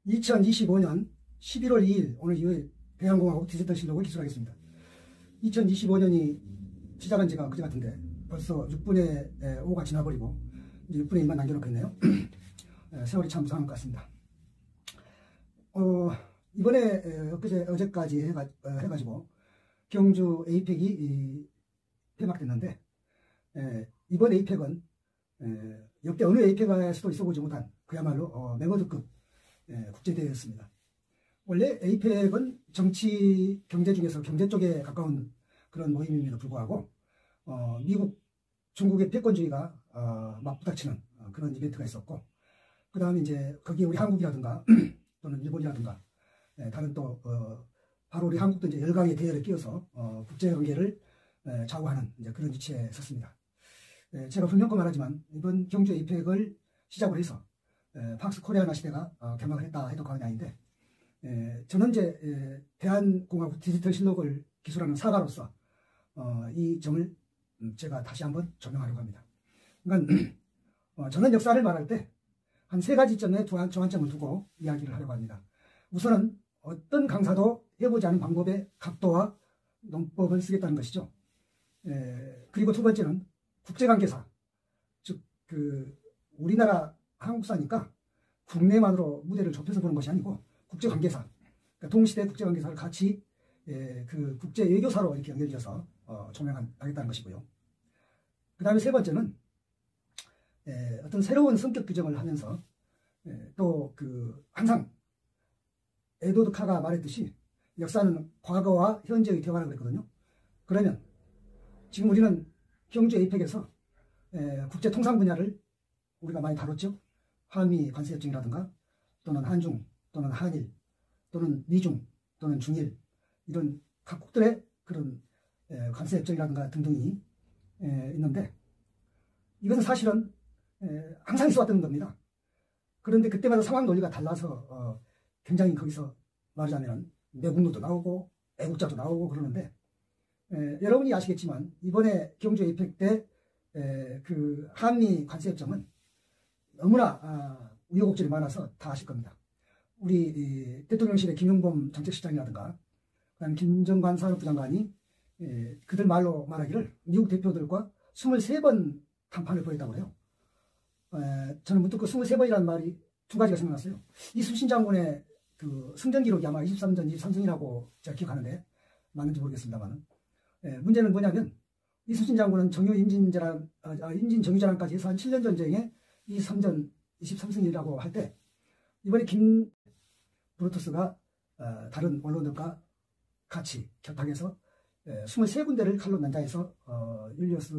2025년 11월 2일 오늘 2일 대한공화국 디지털 실록을 기술하겠습니다. 2025년이 시작한 지가 그제 같은데 벌써 6분의 5가 지나버리고 이제 6분의 1만 남겨놓고 있네요. 세월이 참 무상한 것 같습니다. 이번에 어제까지 해가지고 경주 에이펙이 폐막됐는데 이번 에이펙은 역대 어느 에이펙에서도 있어보지 못한 그야말로 메가드급 국제대회였습니다. 원래 에이펙은 정치, 경제 중에서 경제 쪽에 가까운 그런 모임임에도 불구하고 미국, 중국의 패권주의가 맞부닥치는 그런 이벤트가 있었고, 그 다음에 이제 거기에 우리 한국이라든가 또는 일본이라든가 다른 또 바로 우리 한국도 이제 열강의 대열에 끼어서 국제관계를 좌우하는 이제 그런 위치에 섰습니다. 제가 분명히 말하지만 이번 경주 에이펙을 시작으로 해서 팍스 코리아나 시대가 개막을 했다 해도 과언이 아닌데, 저는 이제 대한공화국 디지털 실록을 기술하는 사가로서 이 점을 제가 다시 한번 조명하려고 합니다. 그러니까 저는 역사를 말할 때 한 세 가지 점에 주안점을 두고 이야기를 하려고 합니다. 우선은 어떤 강사도 해보지 않은 방법의 각도와 논법을 쓰겠다는 것이죠. 그리고 두 번째는 국제관계사, 즉 우리나라 한국사니까 국내만으로 무대를 좁혀서 보는 것이 아니고 국제관계사, 그러니까 동시대 국제관계사를 같이 그 국제외교사로 이렇게 연결지어서 조명하겠다는 것이고요. 그 다음에 세 번째는 어떤 새로운 성격 규정을 하면서 또 항상 에드워드 카가 말했듯이 역사는 과거와 현재의 대화라고 그랬거든요. 그러면 지금 우리는 경주 에이펙에서 국제 통상 분야를 우리가 많이 다뤘죠. 한미 관세협정이라든가 또는 한중 또는 한일 또는 미중 또는 중일, 이런 각국들의 그런 관세협정이라든가 등등이 있는데, 이것은 사실은 항상 있어왔던 겁니다. 그런데 그때마다 상황 논리가 달라서 굉장히 거기서 말하자면 매국노도 나오고 애국자도 나오고 그러는데, 여러분이 아시겠지만 이번에 경주 에이펙 때 그 한미 관세협정은 너무나 우여곡절이 많아서 다 아실 겁니다. 우리 대통령실의 김용범 정책실장이라든가 그다음에 김정관 산업부 장관이 그들 말로 말하기를 미국 대표들과 23번談判을 벌였다고 해요. 저는 문득 그 23번이라는 말이 두 가지가 생각났어요. 이순신 장군의 그 승전 기록이 아마 23전 23승이라고 제가 기억하는데 맞는지 모르겠습니다만, 문제는 뭐냐면 이순신 장군은 임진 정유재란까지 해서 한 7년 전쟁에 23전 23승이라고 할 때, 이번에 김 브루투스가 다른 언론들과 같이 결탁해서 23군데를 칼로 난자해서 율리우스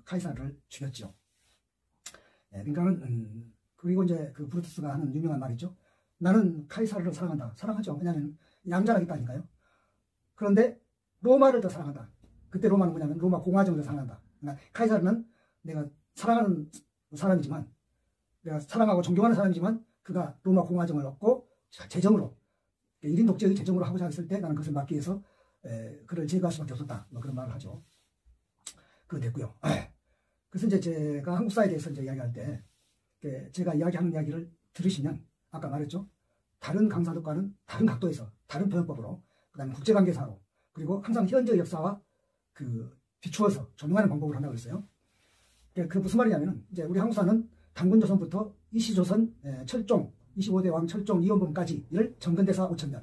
카이사를 죽였죠. 그러니까는 그리고 이제 그 브루투스가 하는 유명한 말이 있죠. 나는 카이사를 사랑한다. 사랑하죠. 왜냐하면 양자라기 때문이니까요. 그런데 로마를 더 사랑한다. 그때 로마는 뭐냐면 로마 공화정을 더 사랑한다. 그러니까 카이사르는 내가 사랑하는 사람이지만, 내가 사랑하고 존경하는 사람이지만 그가 로마 공화정을 얻고 재정으로 1인 독재의 재정으로 하고자 했을 때 나는 그것을 막기 위해서 그를 제거할 수밖에 없었다. 뭐 그런 말을 하죠. 그거 됐고요. 그래서 이제 제가 한국사에 대해서 이제 이야기할 때 제가 이야기하는 이야기를 들으시면 아까 말했죠. 다른 강사들과는 다른 각도에서 다른 표현법으로, 그 다음에 국제관계사로, 그리고 항상 현재 역사와 비추어서 조명하는 방법을 한다고 했어요. 그 무슨 말이냐면 이제 우리 한국사는 단군조선부터 이시조선 철종 25대 왕 철종 이원범까지를 정근대사 5000년,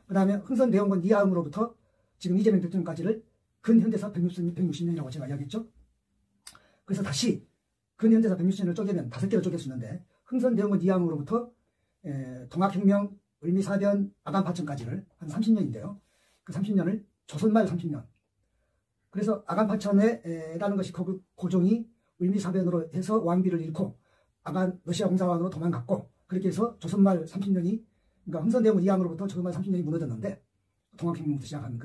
그 다음에 흥선대원군 이하응으로부터 지금 이재명 대통령까지를 근현대사 160년이라고 제가 이야기했죠. 그래서 다시 근현대사 160년을 쪼개면 5개로 쪼갤 수 있는데, 흥선대원군 이하응으로부터 동학혁명, 을미사변, 아간파천까지를 한 30년인데요. 그 30년을 조선말 30년. 그래서 아간파천에라는 것이 고종이 을미사변으로 해서 왕비를 잃고 러시아 공사관으로 도망갔고, 그렇게 해서 조선말 30년이, 그러니까 흥선대원군 이하응으로부터 조선말 30년이 무너졌는데, 동학혁명부터 시작한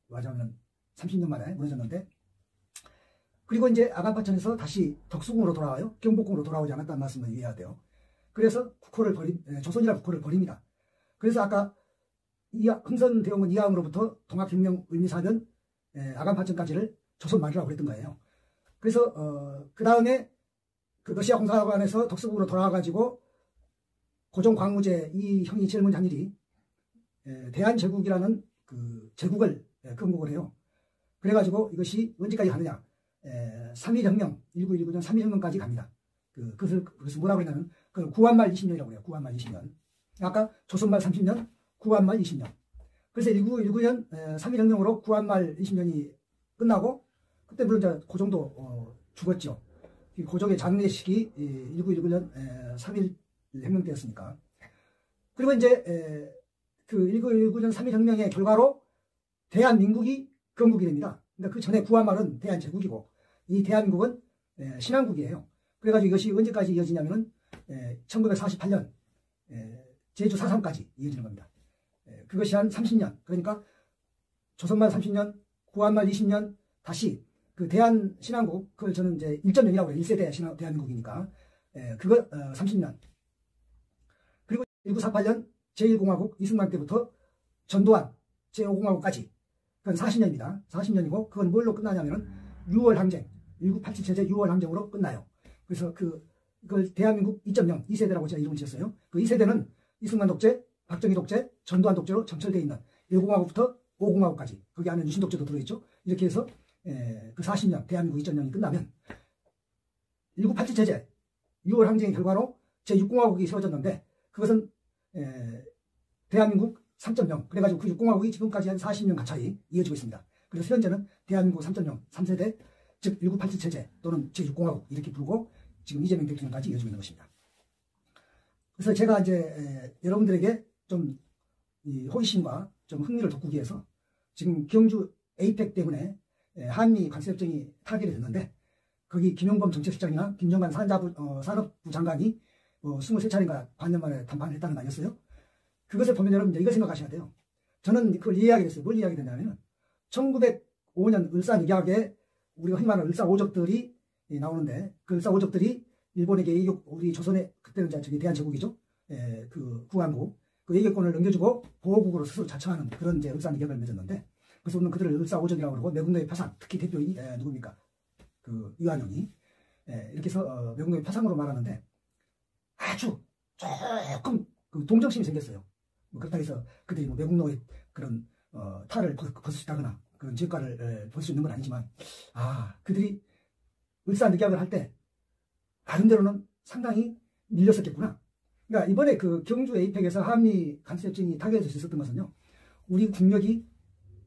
말하자면 30년 만에 무너졌는데, 그리고 이제 아간파천에서 다시 덕수궁으로 돌아와요. 경복궁으로 돌아오지 않았다는 말씀을 이해해야 돼요. 그래서 조선이라 국호를 버립니다. 그래서 아까 흥선대원군 이하응으로부터 동학혁명, 을미사변, 아간파천까지를 조선말이라고 그랬던 거예요. 그래서 그 다음에 그 러시아 공사관에서 덕수궁으로 돌아와가지고 고종 광무제 이 형이 제일 먼저 한 일이 대한제국이라는 그 제국을 건국을 해요. 그래가지고 이것이 언제까지 가느냐? 3.1혁명, 1919년 3.1혁명까지 갑니다. 그것을 뭐라고 했냐면, 그 구한말 20년이라고 해요. 구한말 20년. 아까 조선말 30년, 구한말 20년. 그래서 1919년 3.1혁명으로 구한말 20년이 끝나고, 그때 물론 이제 고종도 죽었죠. 고종의 장례식이 1919년 3.1혁명 때였으니까. 그리고 이제 그 1919년 3.1혁명의 결과로 대한민국이 건국이 됩니다. 그러니까 그 전에 구한말은 대한제국이고 이 대한민국은 신한국이에요. 그래가지고 이것이 언제까지 이어지냐면은 1948년 제주 4.3까지 이어지는 겁니다. 그것이 한 30년. 그러니까 조선말 30년, 구한말 20년, 다시 그 대한 신한국, 그걸 저는 이제 1.0이라고 해요. 1세대 대한민국이니까. 그거 30년. 그리고 1948년 제1공화국 이승만 때부터 전두환 제5공화국까지 그건 40년입니다. 40년이고 그건 뭘로 끝나냐면은 6월 항쟁, 1987 체제 6월 항쟁으로 끝나요. 그래서 그걸 대한민국 2.0, 2세대라고 제가 이름을 지었어요. 그 2세대는 이승만 독재, 박정희 독재, 전두환 독재로 점철되어 있는 1공화국부터 5공화국까지 거기 안에 유신 독재도 들어있죠. 이렇게 해서 그 40년 대한민국 2.0이 끝나면 1987 체제 6월 항쟁의 결과로 제6공화국이 세워졌는데 그것은 대한민국 3.0 그래가지고 그 6공화국이 지금까지 한 40년 가까이 이어지고 있습니다. 그래서 현재는 대한민국 3.0 3세대 즉 1987 체제 또는 제6공화국 이렇게 부르고 지금 이재명 대통령까지 이어지고 있는 것입니다. 그래서 제가 이제 여러분들에게 좀 이 호기심과 좀 흥미를 돋구기 위해서 지금 경주 에이펙 때문에 한미 관세협정이 타결이 됐는데 거기 김용범 정책실장이나 김정관 산업부 장관이 23차례인가 반년 만에 담판을 했다는 거 아니었어요? 그것을 보면 여러분 이거 생각하셔야 돼요. 저는 그걸 이해하게 됐어요. 뭘 이해하게 됐냐면 1905년 을사늑약에 우리가 흔히 말하는 을사오적들이 나오는데 그 을사오적들이 일본에게 우리 조선의 그때는 저기 대한제국이죠. 그 구한국 그 외교권을 넘겨주고 보호국으로 스스로 자처하는 그런 이제 을사늑약을 맺었는데 그래서 우리는 그들을 을사오적이라고 그러고 매국노예 파상 특히 대표인이 누굽니까? 그 이완용이 이렇게 해서 매국노예 파상으로 말하는데 아주 조금 그 동정심이 생겼어요. 그렇다 해서 그들이 뭐 매국노예 그런 탈을 벗을 수 있다거나 그런 죄과를 볼 수 있는 건 아니지만 그들이 을사늑약을 할 때 나름대로는 상당히 밀렸었겠구나. 그러니까 이번에 그 경주 에이펙에서 한미 관세협정이 타결될 수 있었던 것은요. 우리 국력이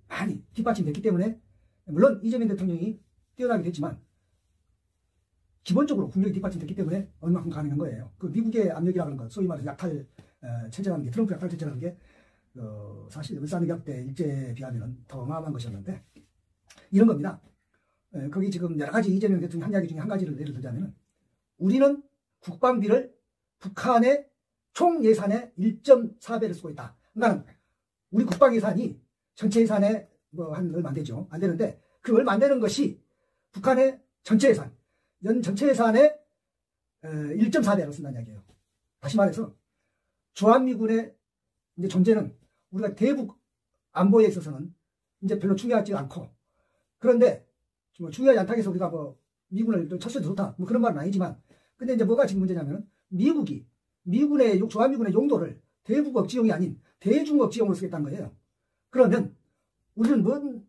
많이 뒷받침됐기 때문에 물론 이재명 대통령이 뛰어나게 됐지만 기본적으로 국력이 뒷받침됐기 때문에 얼마큼 가능한 거예요. 그 미국의 압력이라고 하는 것, 소위 말해서 약탈 체제라는 게 트럼프 약탈 체제라는 게 사실 을사늑약 때 일제에 비하면 더 어마어마한 것이었는데 이런 겁니다. 거기 지금 여러 가지 이재명 대통령 한 이야기 중에 한 가지를 예를 들자면 우리는 국방비를 북한의 총 예산의 1.4배를 쓰고 있다. 그러니까 우리 국방 예산이 전체 예산의 한 얼마 안 되죠. 안 되는데 그 얼마 안 되는 것이 북한의 전체 예산, 연 전체 예산의 1.4배로 쓴다는 이야기예요. 다시 말해서 주한미군의 이제 존재는 우리가 대북 안보에 있어서는 이제 별로 중요하지 않고 그런데 뭐 중요하지 않다고 해서 우리가 뭐 미군을 쳤어도 좋다 뭐 그런 말은 아니지만 근데 이제 뭐가 지금 문제냐면 미국이 주한미군의 용도를 대북 지용이 아닌 대중국 지용으로 쓰겠다는 거예요. 그러면 우리는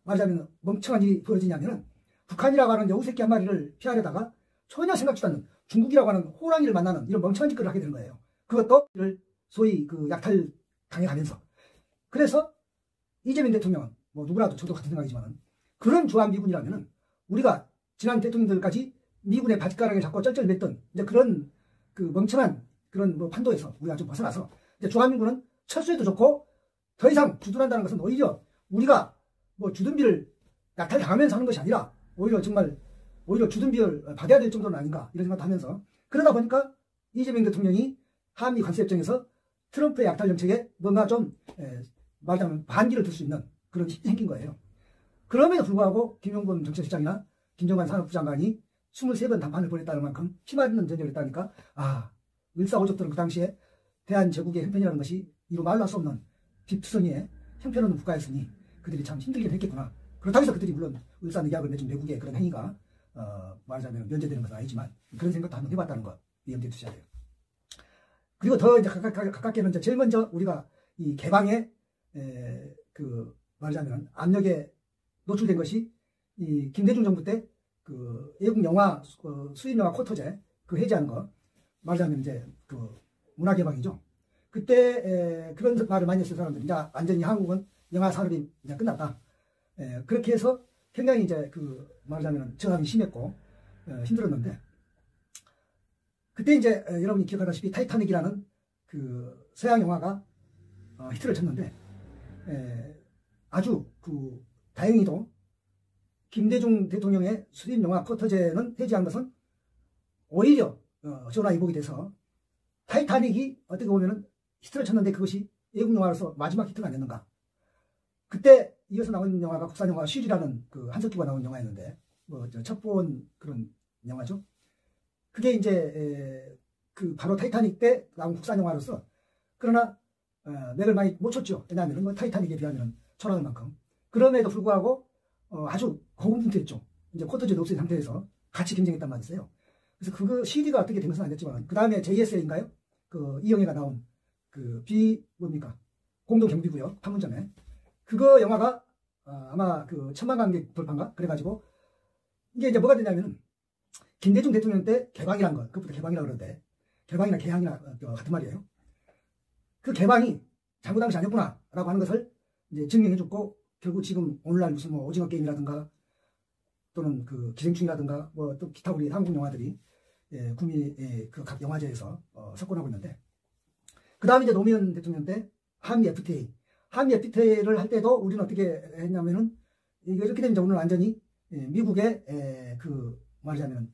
말하자면 멍청한 일이 벌어지냐면은 북한이라고 하는 여우새끼 한 마리를 피하려다가 전혀 생각지도 않는 중국이라고 하는 호랑이를 만나는 이런 멍청한 짓거리를 하게 되는 거예요. 그것도 소위 그 약탈 당해가면서. 그래서 이재명 대통령은 뭐 누구라도 저도 같은 생각이지만은 그런 주한미군이라면은 우리가 지난 대통령들까지 미군의 바지가랑에 잡고 쩔쩔맸던 이제 그런 그 멍청한 그런 뭐 판도에서 우리가 좀 벗어나서 이제 주한미군은 철수해도 좋고 더 이상 주둔한다는 것은 오히려 우리가 뭐 주둔비를 약탈 당하면서 하는 것이 아니라 오히려 주둔비를 받아야 될 정도는 아닌가 이런 생각도 하면서 그러다 보니까 이재명 대통령이 한미 관세협정에서 트럼프의 약탈 정책에 뭔가 좀 말하자면 반기를 들 수 있는 그런 힘이 생긴 거예요. 그럼에도 불구하고 김용범 정책실장이나 김정관 산업부 장관이 23번 담판을 보냈다는 만큼 피말리는 전쟁을 했다니까 을사오적들은 그 당시에 대한제국의 형편이라는 것이 이루 말로 할 수 없는 뒷투성이에 형편없는 국가였으니 그들이 참 힘들긴 했겠구나. 그렇다고 해서 그들이 물론 을사늑약을 맺은 외국의 그런 행위가 말하자면 면제되는 것은 아니지만 그런 생각도 한번 해봤다는 것 염두에 두셔야 돼요. 그리고 더 이제 가깝게는 이제 제일 먼저 우리가 이 개방의 말하자면 압력에 노출된 것이 이 김대중 정부 때 그 외국 영화 수입 영화 쿼터제 그 해제하는 거 말하자면 이제 그 문화 개방이죠. 그때 그런 말을 많이 했을 사람들 이제 완전히 한국은 영화 산업이 이제 끝났다. 그렇게 해서 굉장히 이제 그 말하자면 저항이 심했고 힘들었는데 그때 이제 여러분이 기억하다시피 타이타닉이라는 그 서양 영화가 히트를 쳤는데 아주 그 다행히도 김대중 대통령의 수입 영화 쿼터제는 해제한 것은 오히려 전화위복이 돼서 타이타닉이 어떻게 보면은 히트를 쳤는데 그것이 외국 영화로서 마지막 히트가 아니었는가. 그때 이어서 나온 영화가 국산 영화 쉴이라는 그 한석규가 나온 영화였는데 뭐 첩보원 그런 영화죠. 그게 이제 그 바로 타이타닉 때 나온 국산 영화로서 그러나 맥을 많이 못 쳤죠. 왜냐하면 뭐 타이타닉에 비하면 초라할 만큼. 그럼에도 불구하고 아주 고군분투했죠. 이제 쿼터제도 없앤 상태에서 같이 경쟁했단 말이었어요. 그래서 그거 CD가 어떻게 된 것은 안 됐지만 그 다음에 JSA인가요? 그 이영애가 나온 그 뭡니까? 공동경비구역 판문점에 그거 영화가 아마 그 1000만 관객 돌파인가? 그래가지고 이게 이제 뭐가 되냐면은 김대중 대통령 때 개방이란 것, 그것부터 개방이라고 그러는데 개방이나 개항이나 같은 말이에요. 그 개방이 잘못한 것이 아니었구나 라고 하는 것을 이제 증명해줬고 결국 지금 오늘날 무슨 뭐 오징어 게임이라든가 또는 그 기생충이라든가 뭐 또 기타 우리 한국 영화들이 구미 그 각 영화제에서 석권하고 있는데 그 다음에 이제 노무현 대통령 때 한미 FTA를 할 때도 우리는 어떻게 했냐면은 이렇게 되면 이제 오늘 완전히 미국의 그 말하자면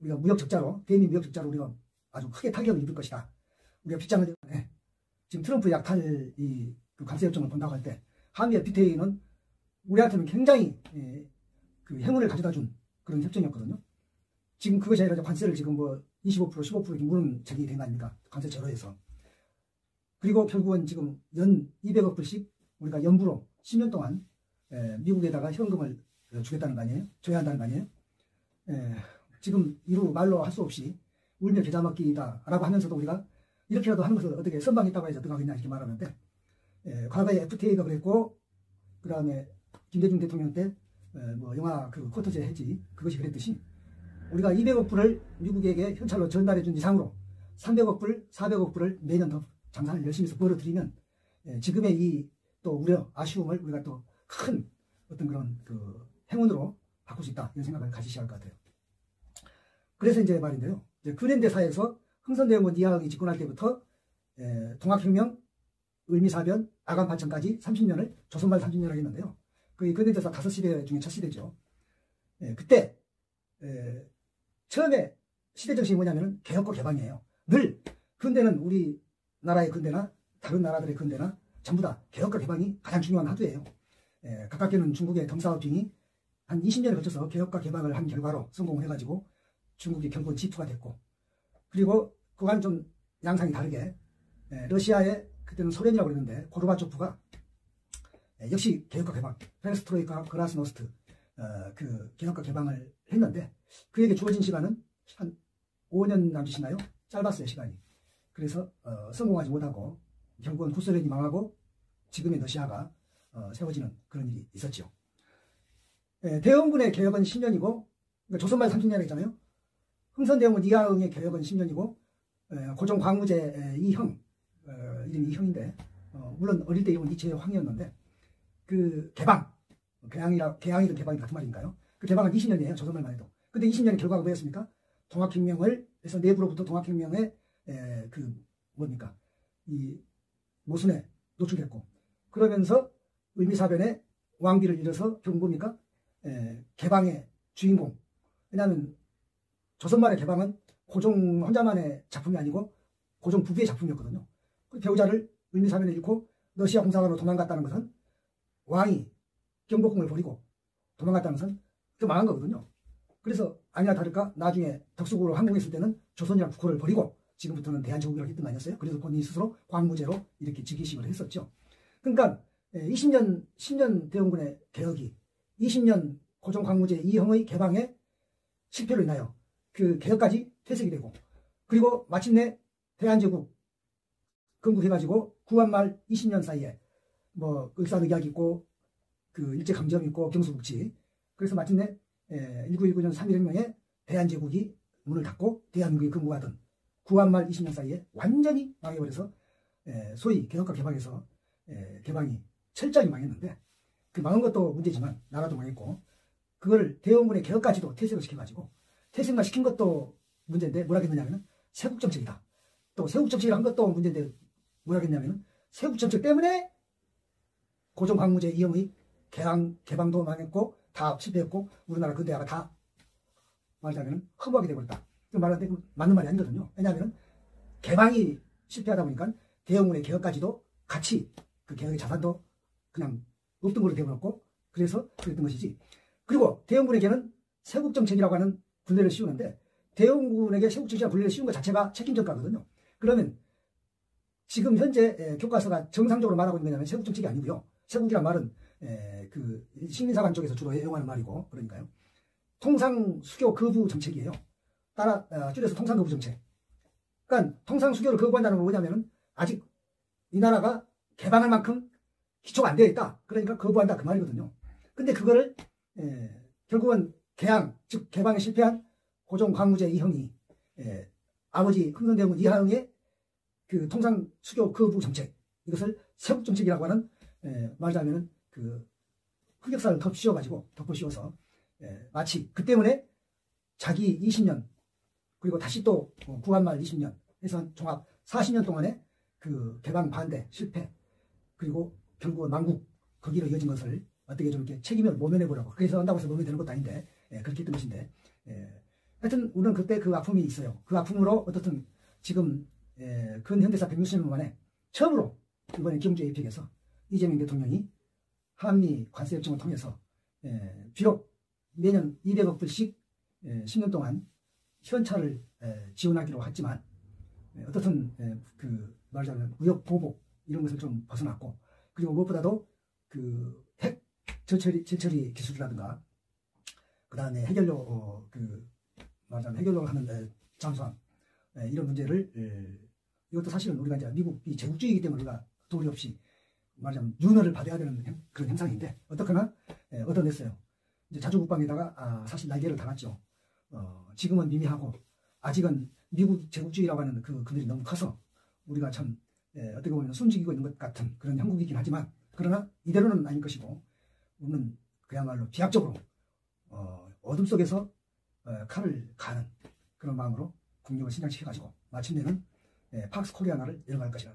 우리가 무역 적자로 대미 무역 적자로 우리가 아주 크게 타격을 입을 것이다. 우리가 빗장을 지금 트럼프 약탈 그 관세 협정을 본다고 할 때 한미 FTA는 우리한테는 굉장히 그 행운을 가져다 준 그런 협정이었거든요. 지금 그것이 아니라 관세를 지금 뭐 25% 15% 이렇게 무는 적이 된 거 아닙니까? 관세 제로에서. 그리고 결국은 지금 연 200억 불씩 우리가 연부로 10년 동안 미국에다가 현금을 주겠다는 거 아니에요? 줘야 한다는 거 아니에요? 지금 이루 말로 할 수 없이 울며 겨자 먹기다 라고 하면서도 우리가 이렇게라도 하는 것을 어떻게 선방했다고 해서 어떡 하겠냐 이렇게 말하는데 과거에 FTA가 그랬고 그 다음에 김대중 대통령 때 뭐 영화 그 쿼터제 해지 그것이 그랬듯이 우리가 200억 불을 미국에게 현찰로 전달해 준 이상으로 300억 불, 400억 불을 매년 더 장사를 열심히 해서 벌어들이면 지금의 이 또 우려, 아쉬움을 우리가 또 큰 어떤 그런 그 행운으로 바꿀 수 있다 이런 생각을 가지셔야 할 것 같아요. 그래서 이제 말인데요. 이제 근현대사에서 흥선대원군 이하응이 집권할 때부터 동학혁명, 을미사변, 아간파천까지 30년을 조선말 30년을 했는데요. 그 근현대사 5시대 중에 첫 시대죠. 그때 처음에 시대 정신이 뭐냐면은 개혁과 개방이에요. 늘 근대는 우리 나라의 근대나 다른 나라들의 근대나 전부 다 개혁과 개방이 가장 중요한 화두예요. 가깝게는 중국의 덩사오핑이 한 20년에 걸쳐서 개혁과 개방을 한 결과로 성공을 해가지고 중국이 결국은 G2가 됐고 그리고 그와는 좀 양상이 다르게 러시아의 그때는 소련이라고 그랬는데 고르바초프가 역시 개혁과 개방, 페레스트로이카, 그라스노스트 그 개혁과 개방을 했는데 그에게 주어진 시간은 한 5년 남짓이나요? 짧았어요 시간이. 그래서 성공하지 못하고 결국은 구소련이 망하고 지금의 러시아가 세워지는 그런 일이 있었죠. 대원군의 개혁은 10년이고 그러니까 조선말 30년이라고 했잖아요. 흥선대원군 이하응의 개혁은 10년이고 고종 광무제 이형 이름이 이형인데 물론 어릴 때 이름은 니체의 황이었는데 그 개방 개항이든 개방이 같은 말인가요? 그 개방은 20년이에요. 조선말만 해도. 근데 20년의 결과가 뭐였습니까? 동학혁명을 해서 내부로부터 동학혁명의 그 뭡니까 이 모순에 노출됐고 그러면서 을미사변에 왕비를 잃어서 결국 뭡니까 개방의 주인공. 왜냐하면 조선말의 개방은 고종 혼자만의 작품이 아니고 고종 부부의 작품이었거든요. 그 배우자를 을미사변에 잃고 러시아 공사관으로 도망갔다는 것은 왕이 경복궁을 버리고 도망갔다는 것은 그 망한 거거든요. 그래서 아니나 다를까 나중에 덕수국으로 항공했을 때는 조선이랑 국호를 버리고 지금부터는 대한제국이라고 했던 거 아니었어요? 그래서 본인이 스스로 광무제로 이렇게 즉위식을 했었죠. 그러니까 10년 대원군의 개혁이 20년 고종 광무제 이형의 개방에 실패로 인하여 그 개혁까지 퇴색이 되고 그리고 마침내 대한제국 건국해가지고 구한말 20년 사이에 뭐 을사늑약 있고 그 일제강점 있고 경수국지, 그래서 마침내 1919년 3.1혁명에 대한제국이 문을 닫고 대한민국이 건국하던 구한말 20년 사이에 완전히 망해버려서 소위 개혁과 개방에서 개방이 철저히 망했는데, 그 망한 것도 문제지만 나라도 망했고, 그걸 대원군의 개혁까지도 퇴색을 시켜가지고, 퇴색만 시킨 것도 문제인데 뭐라 했느냐면 세국정책이다. 또 세국정책을 한 것도 문제인데 뭐라 했냐면 세국정책 때문에 고종 광무제 이형의 개방도 망했고 다 실패했고 우리나라 근대화가 다 말하자면 허무하게 되어버렸다. 말하는데 맞는 말이 아니거든요. 왜냐하면 개방이 실패하다 보니까 대원군의 개혁까지도 같이 그 개혁의 자산도 그냥 없던 걸로 되어버렸고, 그래서 그랬던 것이지. 그리고 대원군에게는 세국정책이라고 하는 분類를 씌우는데, 대원군에게 세국정책이라는 분類를 씌운 것 자체가 책임전가거든요. 그러면 지금 현재 교과서가 정상적으로 말하고 있는 거냐면 세국정책이 아니고요. 세국이란 말은 그 식민사관 쪽에서 주로 애용하는 말이고, 그러니까요. 통상수교 거부 정책이에요. 따라 줄여서 통상거부 정책. 그러니까 통상수교를 거부한다는 건 뭐냐면은 아직 이 나라가 개방할 만큼 기초가 안 되어 있다. 그러니까 거부한다 그 말이거든요. 근데 그거를 결국은 개항, 즉 개방에 실패한 고종 광무제 이형이 아버지 흥선대원군 이하영의 그 통상수교 거부 정책, 이것을 세국정책이라고 하는 말하자면은 그 흑역사를 덮어 씌워서 마치 그 때문에 자기 20년 그리고 다시 또 구한말 20년 해서 종합 40년 동안의 그 개방 반대 실패, 그리고 결국은 망국 거기로 이어진 것을 어떻게 저렇게 책임을 모면해보려고, 그래서 한다고 해서 모면되는 것도 아닌데 그렇게 했던 것인데, 하여튼 우리는 그때 그 아픔이 있어요. 그 아픔으로 어떻든 지금 근현대사 160년 만에 처음으로 이번에 경주 APEC에서 이재명 대통령이 한미 관세협정을 통해서 비록 매년 200억 불씩 10년 동안 현찰을 지원하기로 했지만, 어떻든 그 말하자면 무역 보복 이런 것을 좀 벗어났고, 그리고 무엇보다도 그 핵 재처리 기술이라든가 그 다음에 해결료 그 말하자면 해결료를 하는 잠수함 이런 문제를 이것도 사실은 우리가 이제 미국이 제국주의이기 때문에 우리가 도리 없이 말하자면 윤허를 받아야 되는 그런 형상인데 어떻거나 얻어냈어요. 이제 자주국방에다가 사실 날개를 달았죠. 지금은 미미하고 아직은 미국 제국주의라고 하는 그들이 너무 커서 우리가 참 어떻게 보면 숨지고 있는 것 같은 그런 형국이긴 하지만, 그러나 이대로는 아닐 것이고 우리는 그야말로 비약적으로 어둠 속에서 칼을 가는 그런 마음으로 국력을 신장시켜가지고 마침내는 팍스 코리아나를 열어갈 것이라.